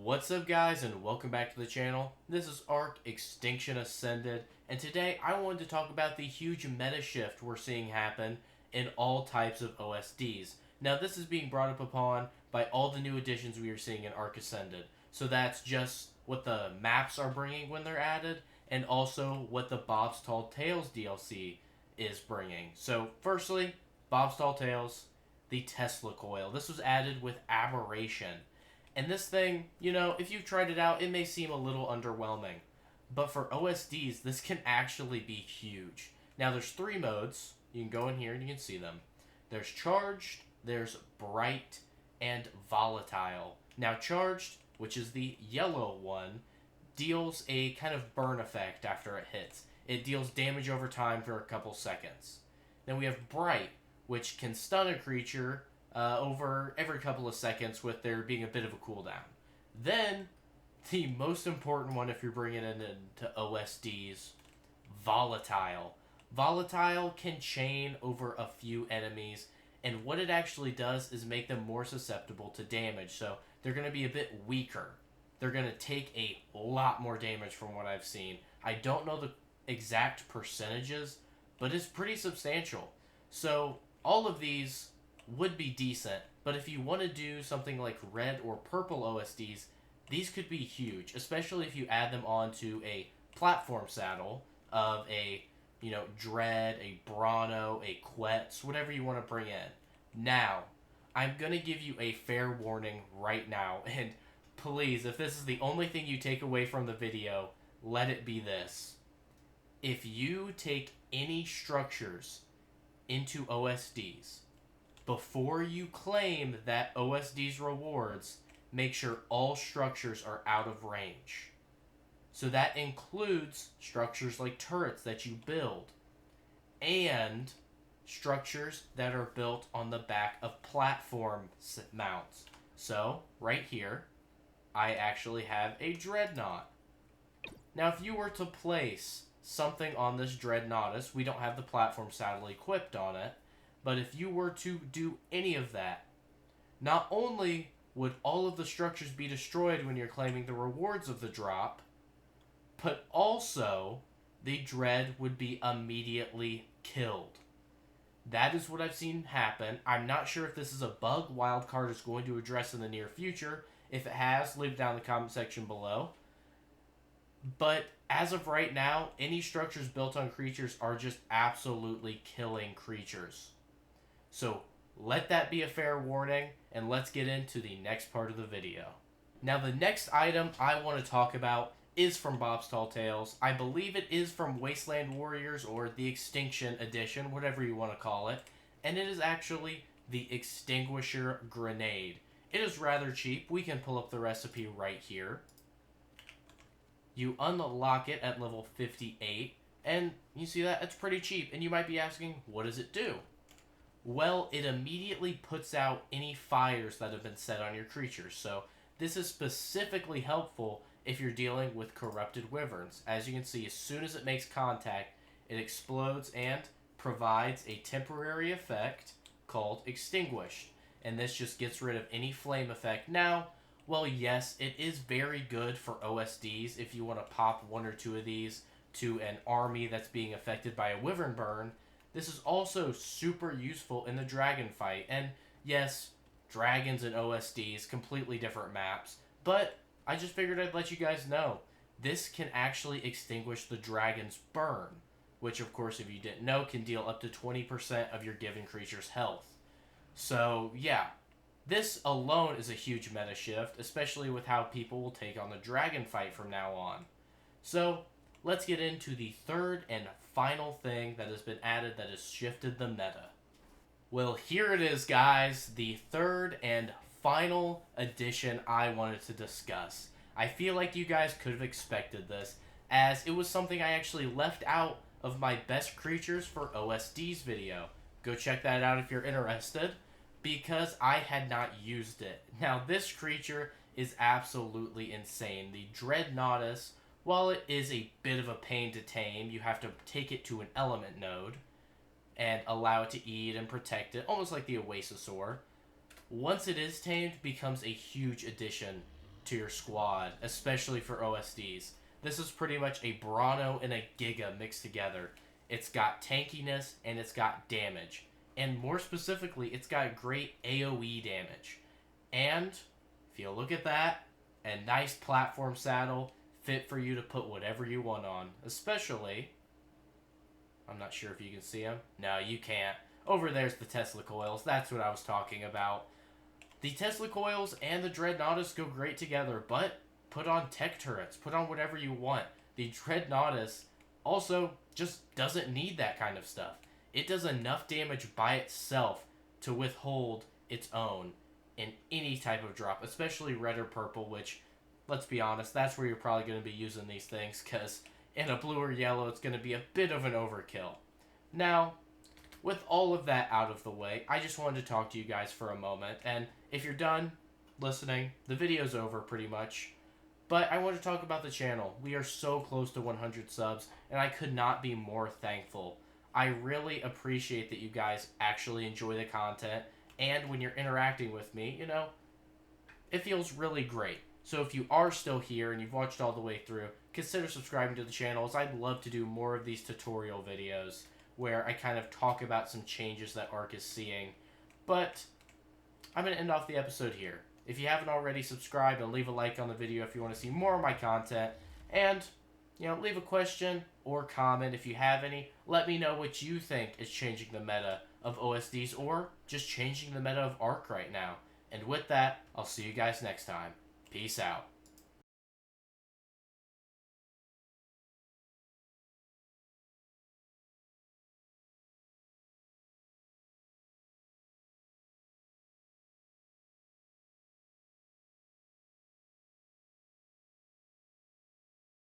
What's up guys and welcome back to the channel. This is ARK Extinction Ascended, and today I wanted to talk about the huge meta shift we're seeing happen in all types of OSDs. Now this is being brought up upon by all the new additions we are seeing in ARK Ascended. So that's just what the maps are bringing when they're added, and also what the Bob's Tall Tales DLC is bringing. So firstly, Bob's Tall Tales, the Tesla coil. This was added with Aberration. And this thing, if you've tried it out, it may seem a little underwhelming. But for OSDs, this can actually be huge. Now, there's three modes. You can go in here and you can see them. There's Charged, there's Bright, and Volatile. Now, Charged, which is the yellow one, deals a kind of burn effect after it hits. It deals damage over time for a couple seconds. Then we have Bright, which can stun a creature over every couple of seconds with there being a bit of a cooldown. Then, the most important one if you're bringing it into OSDs, Volatile. Volatile can chain over a few enemies, and what it actually does is make them more susceptible to damage, so they're going to be a bit weaker. They're going to take a lot more damage from what I've seen. I don't know the exact percentages, but it's pretty substantial. So, all of these would be decent, but if you want to do something like red or purple OSDs, these could be huge, especially if you add them onto a platform saddle of a, Dread, a Bronto, a Quetz, whatever you want to bring in. Now, I'm going to give you a fair warning right now, and please, if this is the only thing you take away from the video, let it be this. If you take any structures into OSDs, before you claim that OSD's rewards, make sure all structures are out of range. So that includes structures like turrets that you build, and structures that are built on the back of platform mounts. So, right here, I actually have a Dreadnought. Now, if you were to place something on this Dreadnoughtus, we don't have the platform saddle equipped on it, but if you were to do any of that, not only would all of the structures be destroyed when you're claiming the rewards of the drop, but also the Dread would be immediately killed. That is what I've seen happen. I'm not sure if this is a bug Wildcard is going to address in the near future. If it has, leave it down in the comment section below. But as of right now, any structures built on creatures are just absolutely killing creatures. So let that be a fair warning, and let's get into the next part of the video. Now the next item I want to talk about is from Bob's Tall Tales. I believe it is from Wasteland Warriors or the Extinction Edition, whatever you want to call it. And it is actually the Extinguisher Grenade. It is rather cheap. We can pull up the recipe right here. You unlock it at level 58, and you see that? It's pretty cheap. And you might be asking, what does it do? Well, it immediately puts out any fires that have been set on your creatures. So this is specifically helpful if you're dealing with corrupted wyverns. As you can see, as soon as it makes contact, it explodes and provides a temporary effect called Extinguished. And this just gets rid of any flame effect. Now, well, yes, it is very good for OSDs if you want to pop one or two of these to an army that's being affected by a wyvern burn. This is also super useful in the dragon fight. And yes, dragons and OSDs, completely different maps. But I just figured I'd let you guys know. This can actually extinguish the dragon's burn. Which, of course, if you didn't know, can deal up to 20% of your given creature's health. So, yeah. This alone is a huge meta shift, especially with how people will take on the dragon fight from now on. So, let's get into the third and final thing that has been added that has shifted the meta. Well, here it is, guys. The third and final addition I wanted to discuss. I feel like you guys could have expected this, as it was something I actually left out of my best creatures for OSDs video. Go check that out if you're interested, because I had not used it. Now, this creature is absolutely insane. The Dreadnoughtus, while it is a bit of a pain to tame, you have to take it to an element node and allow it to eat and protect it, almost like the Oasisaur. Once it is tamed, becomes a huge addition to your squad, especially for OSDs. This is pretty much a Brawno and a Giga mixed together. It's got tankiness and it's got damage. And more specifically, it's got great AoE damage. And if you look at that, a nice platform saddle fit for you to put whatever you want on. Especially, I'm not sure if you can see them. No, you can't. Over there's the Tesla coils. That's what I was talking about. The Tesla coils and the Dreadnoughtus go great together, but put on tech turrets. Put on whatever you want. The Dreadnoughtus also just doesn't need that kind of stuff. It does enough damage by itself to withhold its own in any type of drop, especially red or purple, which, let's be honest, that's where you're probably going to be using these things, because in a blue or yellow, it's going to be a bit of an overkill. Now, with all of that out of the way, I just wanted to talk to you guys for a moment, and if you're done listening, the video's over pretty much. But I want to talk about the channel. We are so close to 100 subs, and I could not be more thankful. I really appreciate that you guys actually enjoy the content, and when you're interacting with me, you know, it feels really great. So if you are still here and you've watched all the way through, consider subscribing to the channel, as I'd love to do more of these tutorial videos where I kind of talk about some changes that ARK is seeing. But I'm going to end off the episode here. If you haven't already, subscribe and leave a like on the video if you want to see more of my content. And, you know, leave a question or comment if you have any. Let me know what you think is changing the meta of OSDs or just changing the meta of ARK right now. And with that, I'll see you guys next time. Peace out.